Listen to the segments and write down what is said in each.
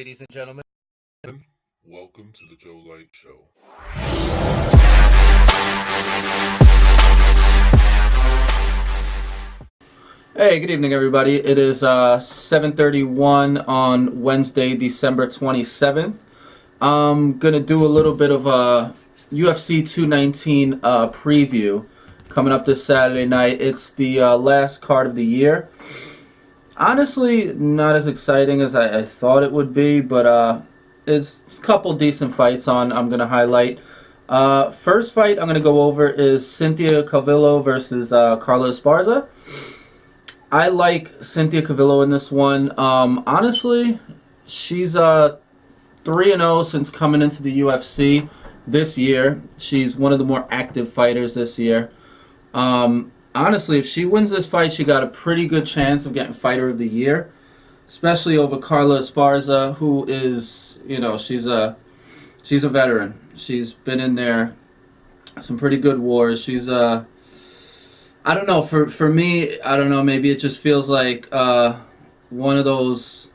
ladies and gentlemen. Welcome to the Joe Light Show. Hey, good evening, everybody. It is 7:31 on Wednesday, December 27th. I'm going to do a little bit of a UFC 219 preview coming up this Saturday night. It's the last card of the year. Honestly, not as exciting as I thought it would be, but it's a couple decent fights on. I'm going to highlight. First fight I'm going to go over is Cynthia Calvillo versus Carla Esparza. I like Cynthia Calvillo in this one. Honestly, she's 3-0 since coming into the UFC this year. She's one of the more active fighters this year. Honestly, if she wins this fight, she got a pretty good chance of getting Fighter of the Year, especially over Carla Esparza, who is, she's a veteran. She's been in there some pretty good wars. She's I don't know, for me, I don't know, maybe it just feels like one of those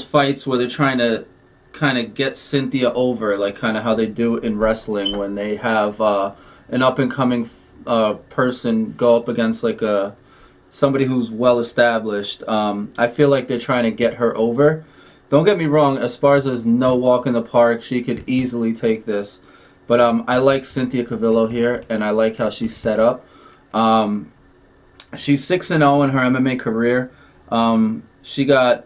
fights where they're trying to kind of get Cynthia over, like kind of how they do in wrestling when they have an up and coming person go up against like somebody who's well established. I feel like they're trying to get her over. Don't get me wrong, Esparza is no walk in the park. She could easily take this, but I like Cynthia Calvillo here, and I like how she's set up. She's 6-0 in her MMA career. She got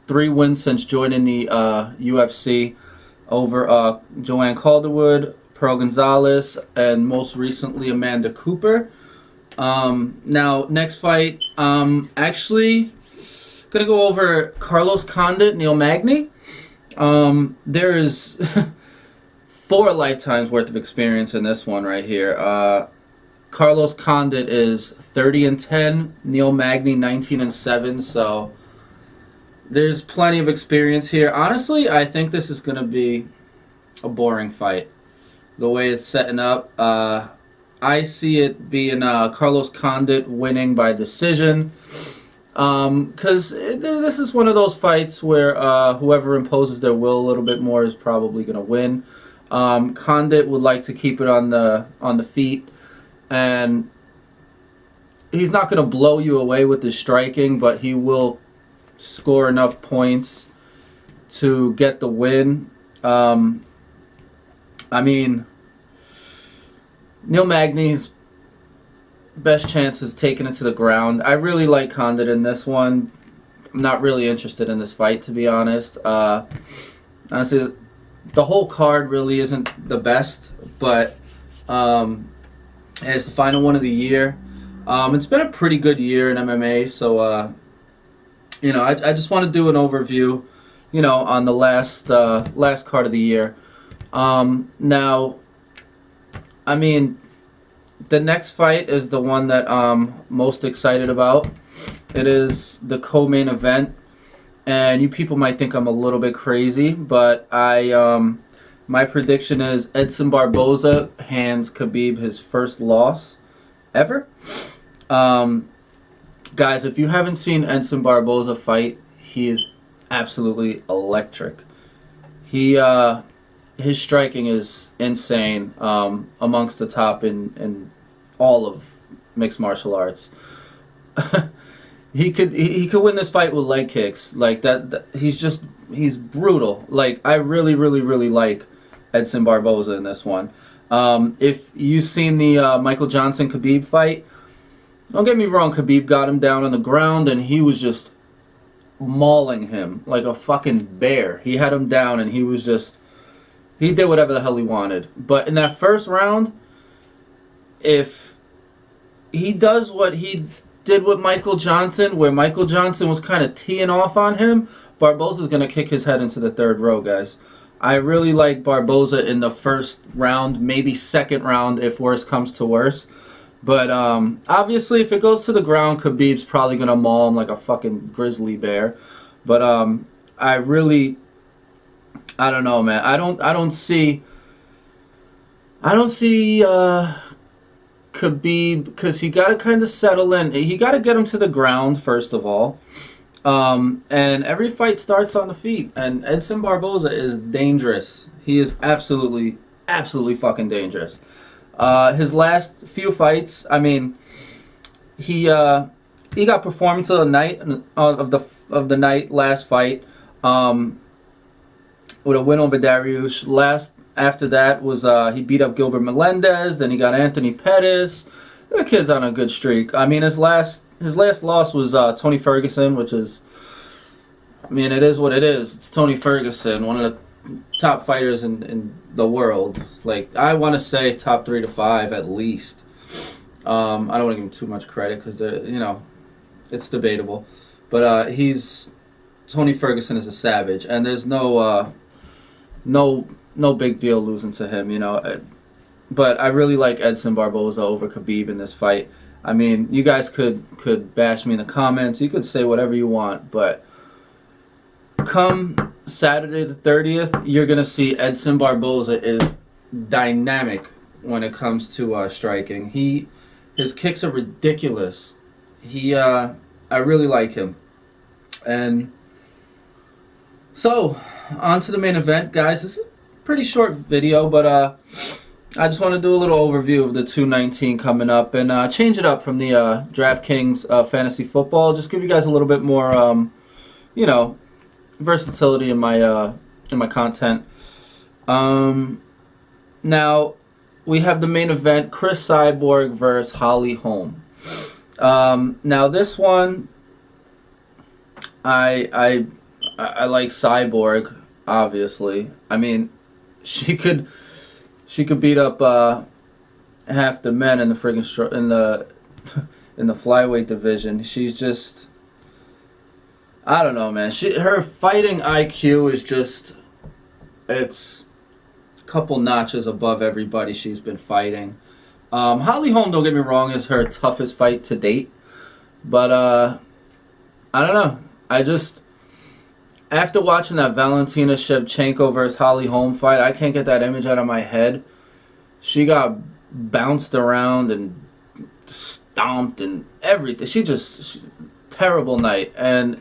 3 wins since joining the UFC over Joanne Calderwood, Pearl Gonzalez, and most recently Amanda Cooper. Now, next fight, actually gonna go over Carlos Condit, Neil Magny. There is 4 lifetimes worth of experience in this one right here. Carlos Condit is 30-10, Neil Magny 19-7, so there's plenty of experience here. Honestly, I think this is going to be a boring fight. The way it's setting up, I see it being Carlos Condit winning by decision, because this is one of those fights where whoever imposes their will a little bit more is probably going to win. Condit would like to keep it on the feet, and he's not going to blow you away with his striking, but he will score enough points to get the win. I mean, Neil Magny's best chance is taking it to the ground. I really like Condit in this one. I'm not really interested in this fight, to be honest. Honestly, the whole card really isn't the best, but it's the final one of the year. It's been a pretty good year in MMA, so I just want to do an overview, on the last card of the year. Now, I mean, the next fight is the one that I'm most excited about. It is the co-main event, and you people might think I'm a little bit crazy, but my prediction is Edson Barboza hands Khabib his first loss ever. Guys, if you haven't seen Edson Barboza fight, he is absolutely electric. His striking is insane, amongst the top in all of mixed martial arts. He could win this fight with leg kicks like that. He's brutal. Like, I really like Edson Barboza in this one. If you've seen the Michael Johnson Khabib fight, don't get me wrong, Khabib got him down on the ground and he was just mauling him like a fucking bear. He had him down and he did whatever the hell he wanted. But in that first round, if he does what he did with Michael Johnson, where Michael Johnson was kind of teeing off on him, Barboza's going to kick his head into the 3rd row, guys. I really like Barboza in the first round, maybe second round if worse comes to worse. But obviously, if it goes to the ground, Khabib's probably going to maul him like a fucking grizzly bear. But I don't know, man. I don't see Khabib, because he got to kind of settle in. He got to get him to the ground, first of all. And every fight starts on the feet. And Edson Barboza is dangerous. He is absolutely, absolutely fucking dangerous. His last few fights, I mean, he got performance of the night of the night last fight, with a win over Dariush. Last after that was he beat up Gilbert Melendez. Then he got Anthony Pettis. The kid's on a good streak. I mean, his last loss was Tony Ferguson, which is, I mean, it is what it is. It's Tony Ferguson, one of the top fighters in the world. Like, I want to say top 3 to 5 at least. I don't want to give him too much credit because, you know, it's debatable. But Tony Ferguson is a savage, and there's no big deal losing to him, you know. But I really like Edson Barboza over Khabib in this fight. I mean, you guys could bash me in the comments. You could say whatever you want, but come Saturday the 30th, you're going to see Edson Barboza is dynamic when it comes to striking. His kicks are ridiculous. I really like him. And so, on to the main event, guys. This is a pretty short video, but I just want to do a little overview of the 219 coming up and change it up from the DraftKings fantasy football. Just give you guys a little bit more, you know, versatility in my content. Now we have the main event: Chris Cyborg versus Holly Holm. Now this one, I like Cyborg, obviously. I mean, she could beat up half the men in the friggin' in the flyweight division. She's just, I don't know, man. Her fighting IQ is just, it's a couple notches above everybody she's been fighting. Holly Holm, don't get me wrong, is her toughest fight to date, but I don't know. After watching that Valentina Shevchenko versus Holly Holm fight, I can't get that image out of my head. She got bounced around and stomped and everything. Terrible night. And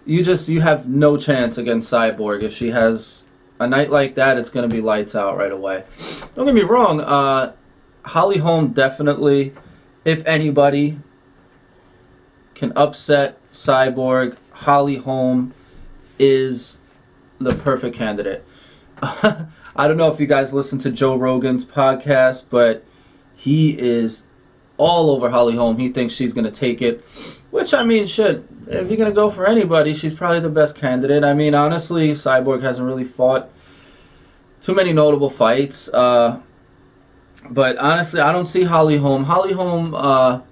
you have no chance against Cyborg. If she has a night like that, it's going to be lights out right away. Don't get me wrong. Holly Holm definitely, if anybody can upset Cyborg, Holly Holm is the perfect candidate. I don't know if you guys listen to Joe Rogan's podcast, but he is all over Holly Holm. He thinks she's going to take it, which, I mean, shit, if you're going to go for anybody, she's probably the best candidate. I mean, honestly, Cyborg hasn't really fought too many notable fights. But honestly, I don't see Holly Holm. Holly Holm,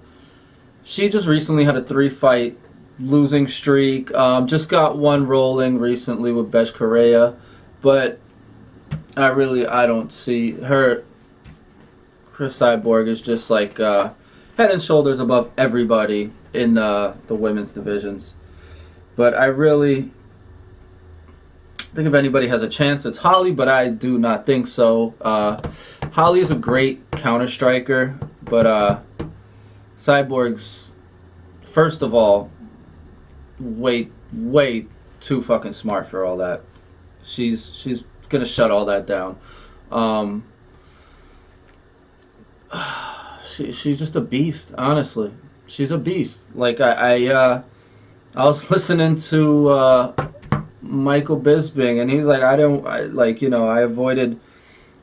she just recently had a 3-fight losing streak. Just got one rolling recently with Besh Correa, but I don't see her. Chris Cyborg is just like head and shoulders above everybody in the women's divisions. But I really think if anybody has a chance, it's Holly, but I do not think so. Holly is a great counter striker, but Cyborg's, first of all, way too fucking smart for all that. She's gonna shut all that down. She's just a beast, honestly. She's a beast. Like I was listening to Michael Bisping, and he's like, I avoided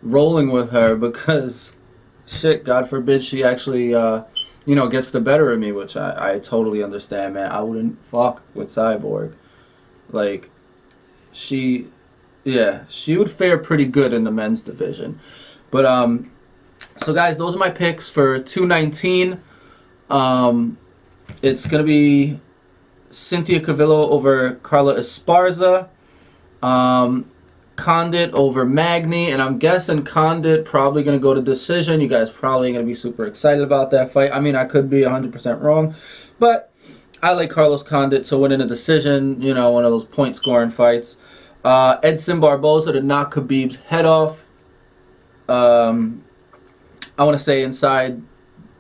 rolling with her because shit, God forbid she actually gets the better of me, which I totally understand, man. I wouldn't fuck with Cyborg. Like, she would fare pretty good in the men's division. But so guys, those are my picks for 219. It's gonna be Cynthia Cavillo over Carla Esparza, Condit over Magny, and I'm guessing Condit probably gonna go to decision. You guys probably gonna be super excited about that fight. I mean, I could be 100% wrong, but I like Carlos Condit to win in a decision. You know, one of those point scoring fights. Edson Barboza to knock Khabib's head off. I want to say inside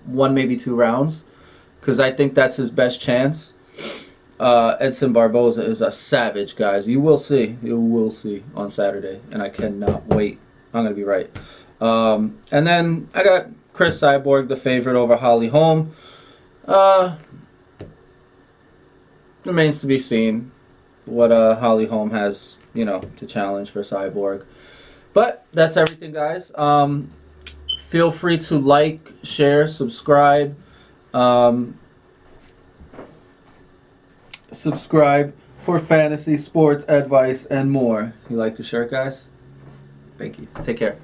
1, maybe 2 rounds, because I think that's his best chance. Edson Barboza is a savage, guys. You will see. You will see on Saturday, and I cannot wait. I'm going to be right. And then I got Chris Cyborg, the favorite, over Holly Holm. Remains to be seen what Holly Holm has, to challenge for Cyborg. But that's everything, guys. Feel free to like, share, subscribe. Subscribe for fantasy, sports, advice, and more. You like the shirt, guys? Thank you. Take care.